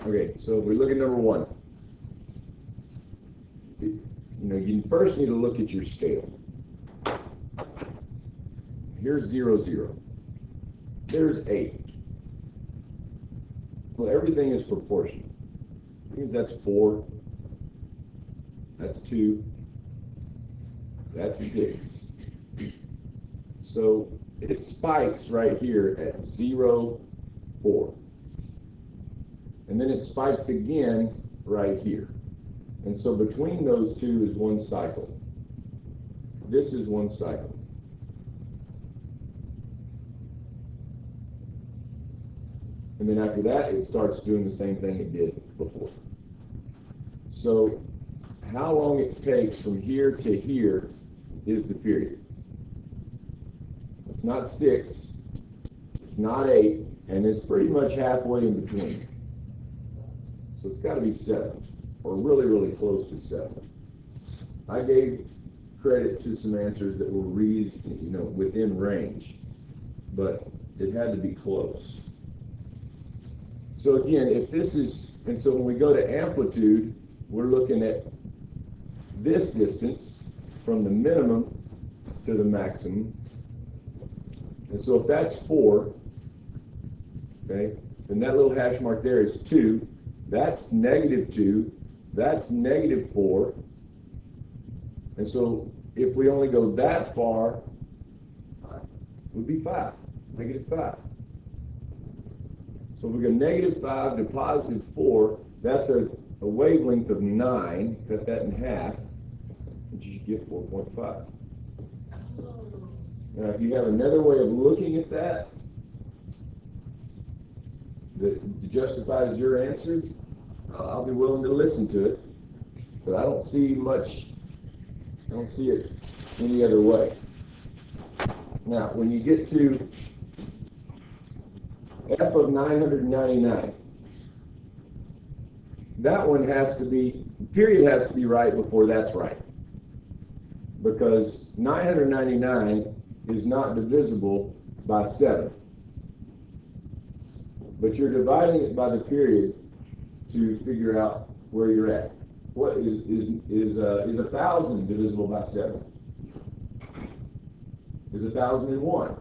Okay, so if we look at number one, you first need to look at your scale. Here's 0, 0. There's 8. Well, everything is proportional. That means that's 4. That's 2. That's 6. So it spikes right here at 0, 4. And then it spikes again right here. And so between those two is one cycle. This is one cycle. And then after that, it starts doing the same thing it did before. So how long it takes from here to here is the period. It's not 6, it's not 8, and it's pretty much halfway in between. So it's got to be 7, or really, really close to 7. I gave credit to some answers that were within range, but it had to be close. So again, if this is, and so when we go to amplitude, we're looking at this distance from the minimum to the maximum. And so if that's 4, okay, then that little hash mark there is 2. That's -2. That's -4. And so if we only go that far, it would be 5, -5. So if we go -5 to +4, that's a wavelength of 9. Cut that in half, and you should get 4.5. Now, if you have another way of looking at that justifies your answer, I'll be willing to listen to it. But I don't see it any other way. Now, when you get to f of 999, that one has to be, period has to be right before that's right. Because 999 is not divisible by 7. But you're dividing it by the period to figure out where you're at. What is 1,000 divisible by 7? Is 1,001?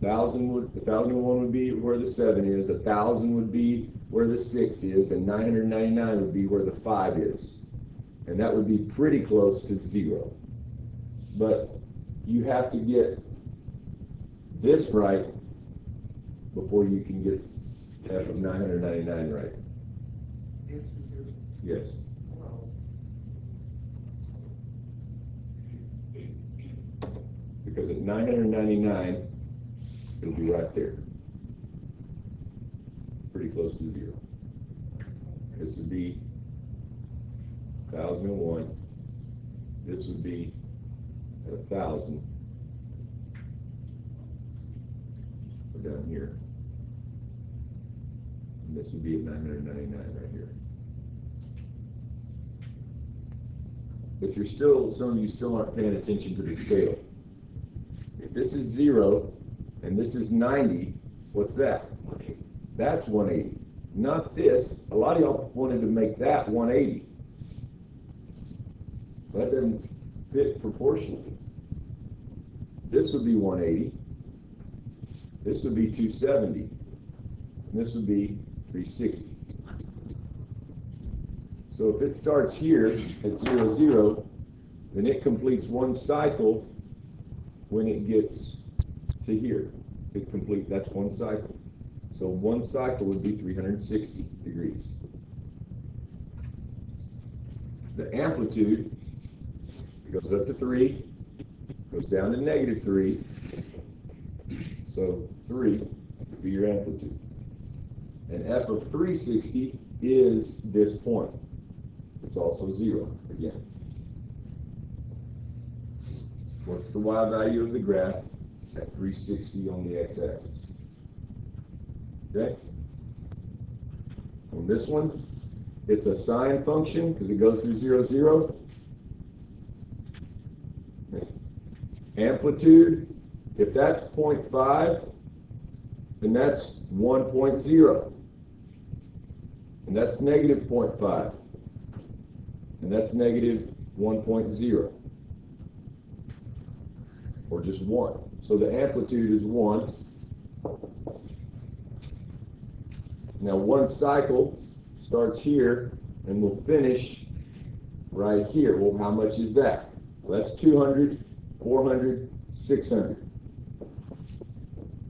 1,001 would be where the 7 is, 1,000 would be where the 6 is, and 999 would be where the 5 is. And that would be pretty close to 0. But you have to get this right before you can get f of 999 right. Yes. Because at 999, it'll be right there. Pretty close to 0. This would be 1,001. This would be at 1,000. Down here. And this would be at 999 right here. But some of you still aren't paying attention to the scale. If this is 0 and this is 90, what's that? That's 180. Not this. A lot of y'all wanted to make that 180. That doesn't fit proportionally. This would be 180. This would be 270. And this would be 360. So if it starts here at 0, 0, then it completes one cycle when it gets to here. That's one cycle. So one cycle would be 360 degrees. The amplitude goes up to 3, goes down to -3. So 3 would be your amplitude. And f of 360 is this point. It's also 0 again. What's the y value of the graph at 360 on the x-axis? Okay? On this one, it's a sine function because it goes through 0, 0. Amplitude, if that's 0.5, then that's 1.0. And that's negative 0.5. And that's negative 1.0. Or just 1. So the amplitude is 1. Now one cycle starts here and will finish right here. Well, how much is that? Well, that's 200, 400, 600.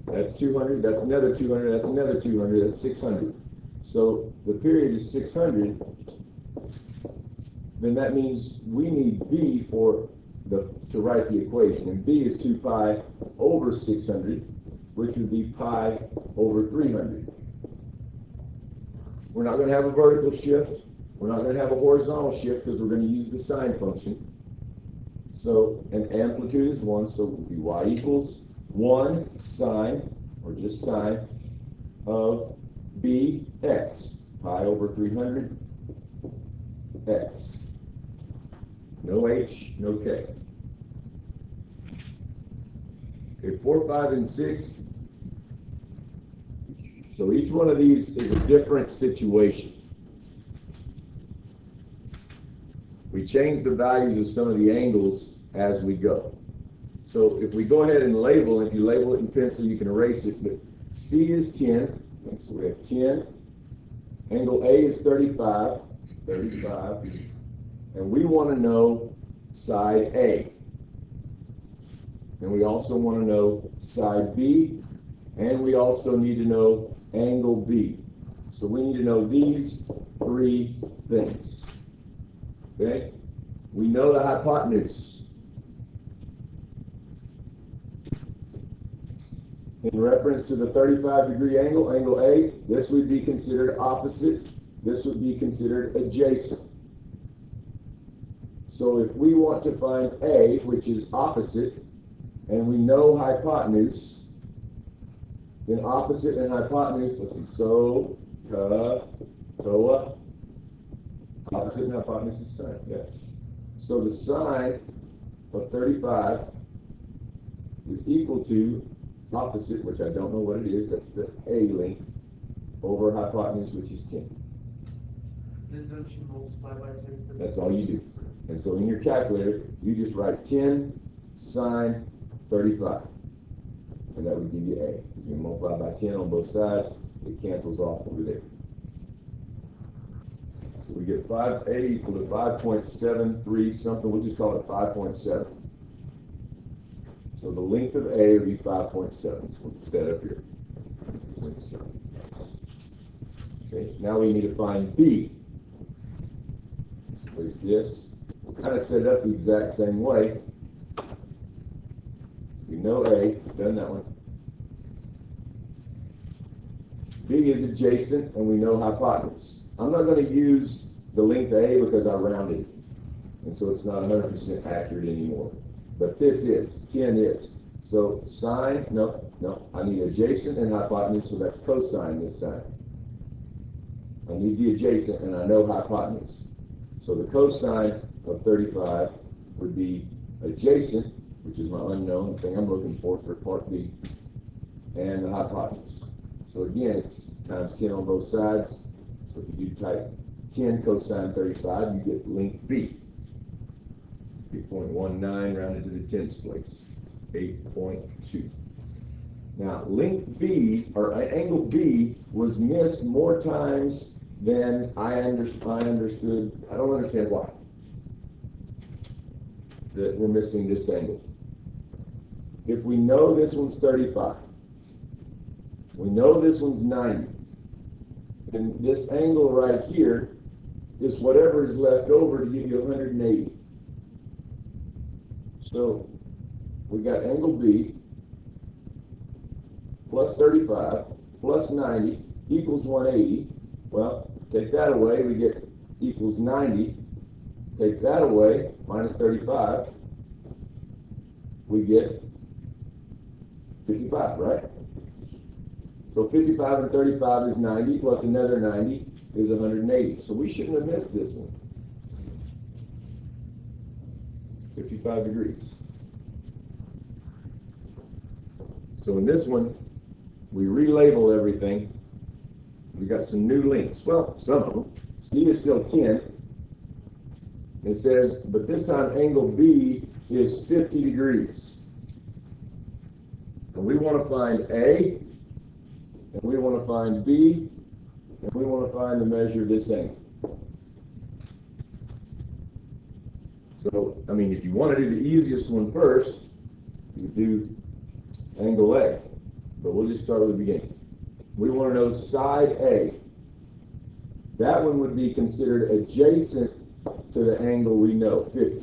That's 200, that's another 200, that's another 200, that's 600. So the period is 600. Then that means we need B to write the equation. And B is 2 pi over 600, which would be pi over 300. We're not going to have a vertical shift. We're not going to have a horizontal shift because we're going to use the sine function. So an amplitude is 1, so it will be y equals 1 sine, or just sine, of bx, pi over 300 x. No h, no k. Okay, 4, 5, and 6. So each one of these is a different situation. We change the values of some of the angles as we go. So if we go ahead and label, if you label it in pencil, you can erase it, but C is 10. Okay, so we have 10. Angle A is 35. 35. And we want to know side A. And we also want to know side B. And we also need to know angle B. So we need to know these three things. Okay? We know the hypotenuse. In reference to the 35-degree angle, angle A, this would be considered opposite. This would be considered adjacent. So if we want to find A, which is opposite, and we know hypotenuse, then opposite and hypotenuse, let's see, so, toa, opposite and hypotenuse is sine, yes. So the sine of 35 is equal to opposite, which I don't know what it is, that's the A length, over hypotenuse, which is 10. Then don't you multiply by 10? That's all you do. And so in your calculator, you just write 10 sine 35. And that would give you A. You multiply by 10 on both sides, it cancels off over there. So we get A equal to 5.73 something, we'll just call it 5.7. So the length of A would be 5.7. So we'll put that up here. 5.7. Okay, now we need to find B. Place this. We'll kind of set it up the exact same way. We know A, done that one. B is adjacent, and we know hypotenuse. I'm not going to use the length of A because I rounded it, and so it's not 100% accurate anymore. But this is, 10 is. So sine, no, I need adjacent and hypotenuse, so that's cosine this time. I need the adjacent, and I know hypotenuse. So the cosine of 35 would be adjacent, which is my unknown, the thing I'm looking for part B, and the hypotenuse. So again, it's times 10 on both sides. So if you do type 10 cosine 35, you get length B. 8.19 rounded to the tenths place. 8.2. Now, length B, or angle B, was missed more times than I understood. I don't understand why. That we're missing this angle. If we know this one's 35, we know this one's 90, and this angle right here is whatever is left over to give you 180. So we got angle B plus 35 plus 90 equals 180. Well, take that away, we get equals 90. Take that away, minus 35, we get 55, right? So 55 and 35 is 90, plus another 90 is 180. So we shouldn't have missed this one. 55 degrees. So in this one, we relabel everything. We got some new links. Well, some of them. C is still 10. It says, but this time angle B is 50 degrees. And we want to find A, and we want to find B, and we want to find the measure of this angle. So, I mean, if you want to do the easiest one first, you do angle A. But we'll just start with the beginning. We want to know side A. That one would be considered adjacent to the angle we know, 50.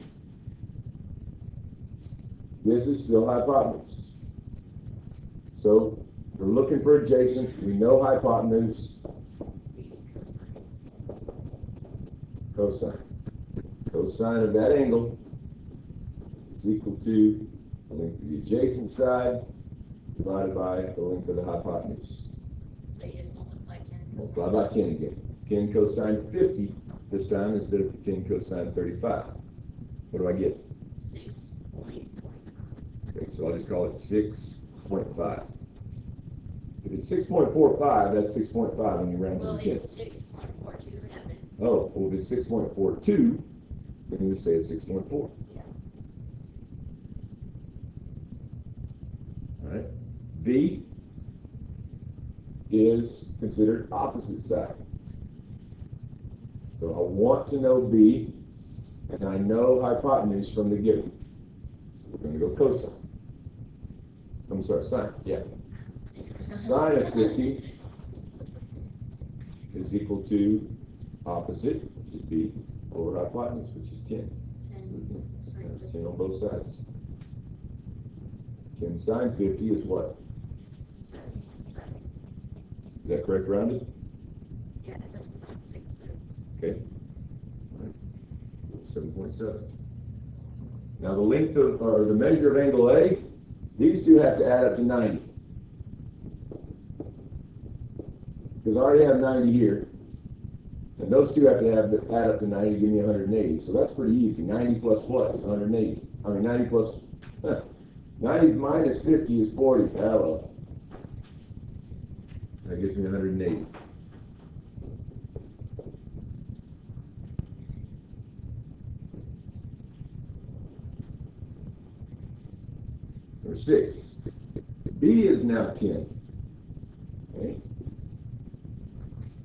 This is still hypotenuse. So we're looking for adjacent. We know hypotenuse. Cosine. Cosine of that angle is equal to the length of the adjacent side divided by the length of the hypotenuse. So you just multiply 10. Multiply by 10 again. 10 cosine 50 this time instead of 10 cosine 35. What do I get? 6.45. Okay, so I'll just call it 6.5. If it's 6.45, that's 6.5 when you round Well, to 10. it's 6.427. Oh, well, if it's 6.42, then you just say it's 6.4. Yeah. All right. B is considered opposite side. So I want to know B, and I know hypotenuse from the given. We're going to go cosine. I'm sorry, sine. Yeah. Sine of 50 is equal to opposite, which is B, over hypotenuse, which is 10. 10. So there's 10 on both sides. 10 sine 50 is what? 7.7. Is that correct rounded? Yeah, 7.6. Okay. 7.7. Now the length of, or the measure of angle A, these two have to add up to 90. Because I already have 90 here. And those two have to add up to 90 to give me 180. So that's pretty easy. 90 plus what is 180? I mean 90 plus, 90 minus 50 is 40. Hello. That gives me 180. Number 6. B is now 10. Okay.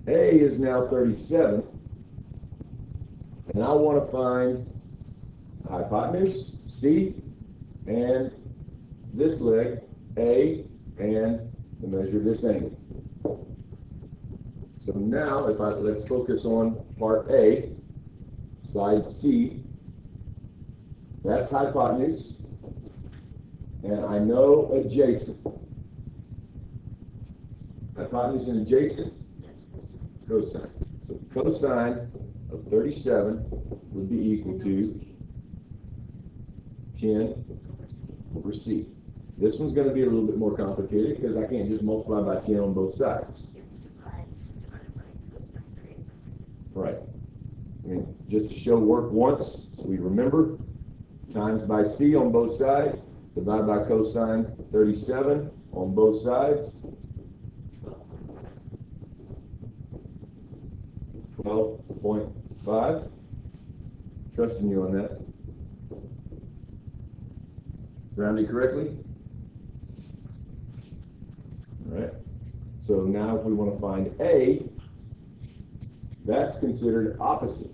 A is now 37. And I want to find hypotenuse, C, and this leg, A, and the measure of this angle. So now, let's focus on part A, side C. That's hypotenuse. And I know adjacent. Hypotenuse and adjacent, cosine. So cosine of 37 would be equal to 10 over C. This one's going to be a little bit more complicated because I can't just multiply by 10 on both sides. Right. I mean, just to show work once, so we remember, times by C on both sides, divide by cosine 37 on both sides. 12.5. Trusting you on that. Rounded correctly? All right. So now if we want to find A, that's considered opposite.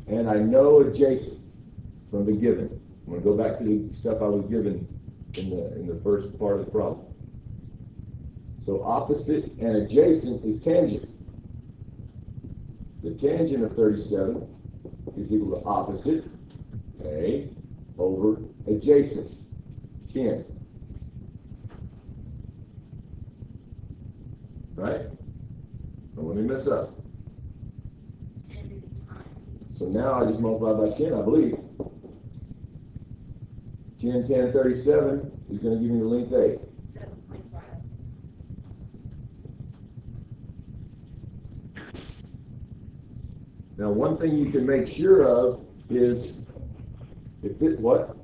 And I know adjacent from the given. I'm going to go back to the stuff I was given in the first part of the problem. So opposite and adjacent is tangent. The tangent of 37 is equal to opposite, A, over adjacent, 10. Right? Don't let me mess up. So now I just multiply by 10, I believe. 10, 10, 37 is going to give me the length A. 7.5. Now, one thing you can make sure of is if it, what?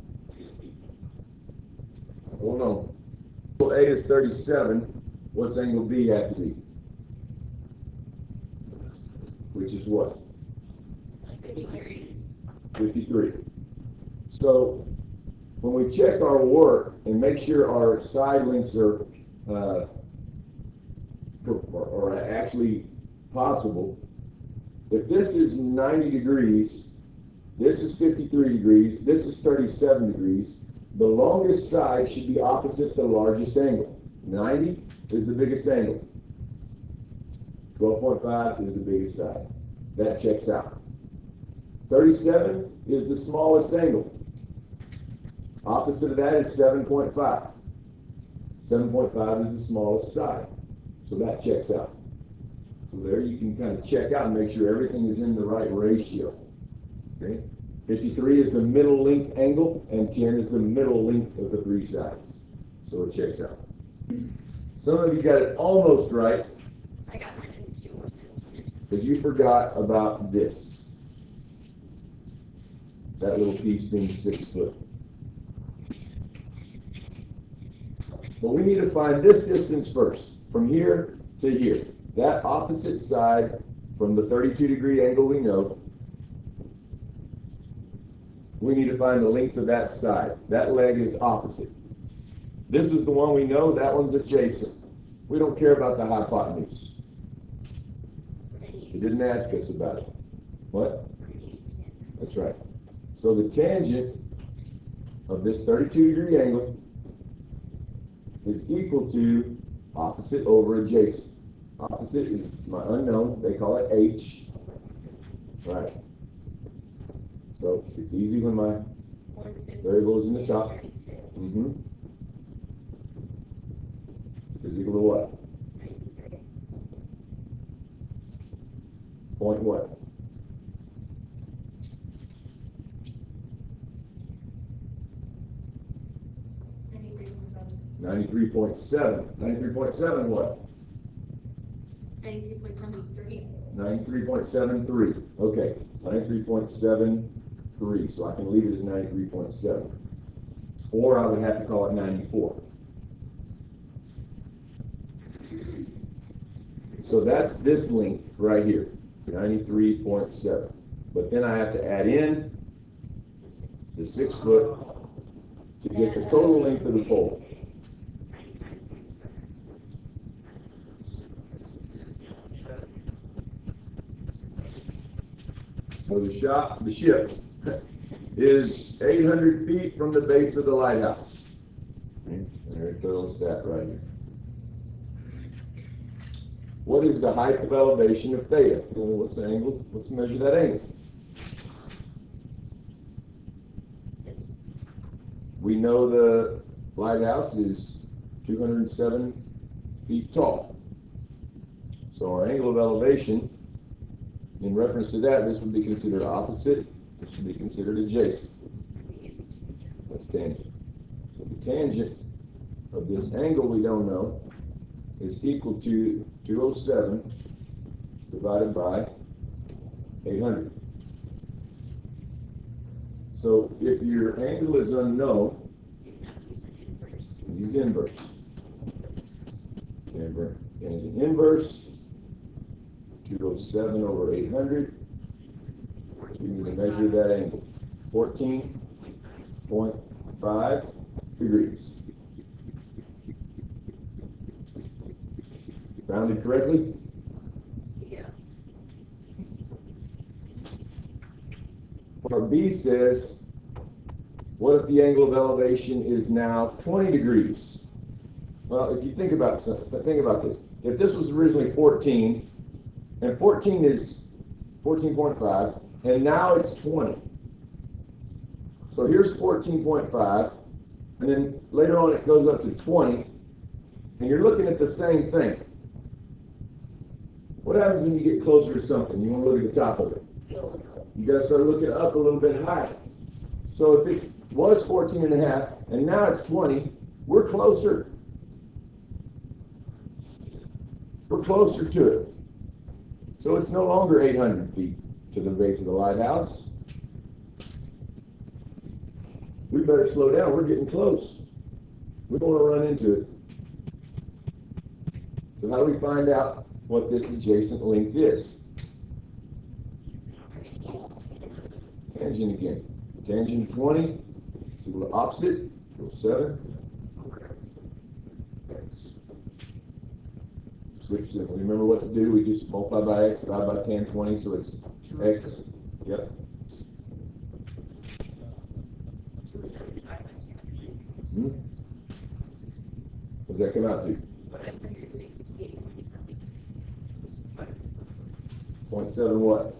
Hold on. A is 37. What's angle B have to be? Which is what? 53. 53. So when we check our work and make sure our side links are actually possible, if this is 90 degrees, this is 53 degrees, this is 37 degrees, the longest side should be opposite the largest angle. 90 is the biggest angle. 12.5 is the biggest side. That checks out. 37 is the smallest angle. Opposite of that is 7.5. 7.5 is the smallest side. So that checks out. So there you can kind of check out and make sure everything is in the right ratio. Okay? 53 is the middle length angle, and 10 is the middle length of the three sides. So it checks out. Some of you got it almost right, I got -2. because you forgot about this. That little piece being 6 foot. But we need to find this distance first, from here to here. That opposite side from the 32-degree angle we know, we need to find the length of that side. That leg is opposite. This is the one we know, that one's adjacent. We don't care about the hypotenuse. It didn't ask us about it. What? That's right. So the tangent of this 32-degree angle is equal to opposite over adjacent. Opposite is my unknown. They call it H. Right. So it's easy when my variable is in the top. Is equal to what? Point what? Ninety-three point seven. 93.7 what? 93.73. 93.73. Okay, 93.73. So I can leave it as 93.7. Or I would have to call it 94. So that's this length right here, 93.7. But then I have to add in the 6 foot to get the total length of the pole. So the ship is 800 feet from the base of the lighthouse. Okay, there's the thermostat right here. What is the height of elevation of theta? What's the angle? Let's measure that angle. We know the lighthouse is 207 feet tall. So our angle of elevation, in reference to that, this would be considered opposite. This would be considered adjacent. That's tangent. So the tangent of this angle we don't know is equal to 207 divided by 800. So if your angle is unknown, use inverse. Tangent inverse, 207 over 800. We need to measure that angle. 14.5 degrees. Found it correctly? Yeah. Part B says, what if the angle of elevation is now 20 degrees? Well, if you think about this. If this was originally 14, and 14 is 14.5, and now it's 20. So here's 14.5, and then later on it goes up to 20, and you're looking at the same thing. What happens when you get closer to something? You want to look at the top of it. You got to start looking up a little bit higher. So if it was 14 and a half, and now it's 20, we're closer. We're closer to it. So it's no longer 800 feet to the base of the lighthouse. We better slow down. We're getting close. We don't want to run into it. So how do we find out what this adjacent length is? Tangent again. Tangent 20, so the opposite, go 7. X. Switch them. Remember what to do? We just multiply by x, divide by tan 20, so it's x. Yep. Hmm? What does that come out to? 0.7 what?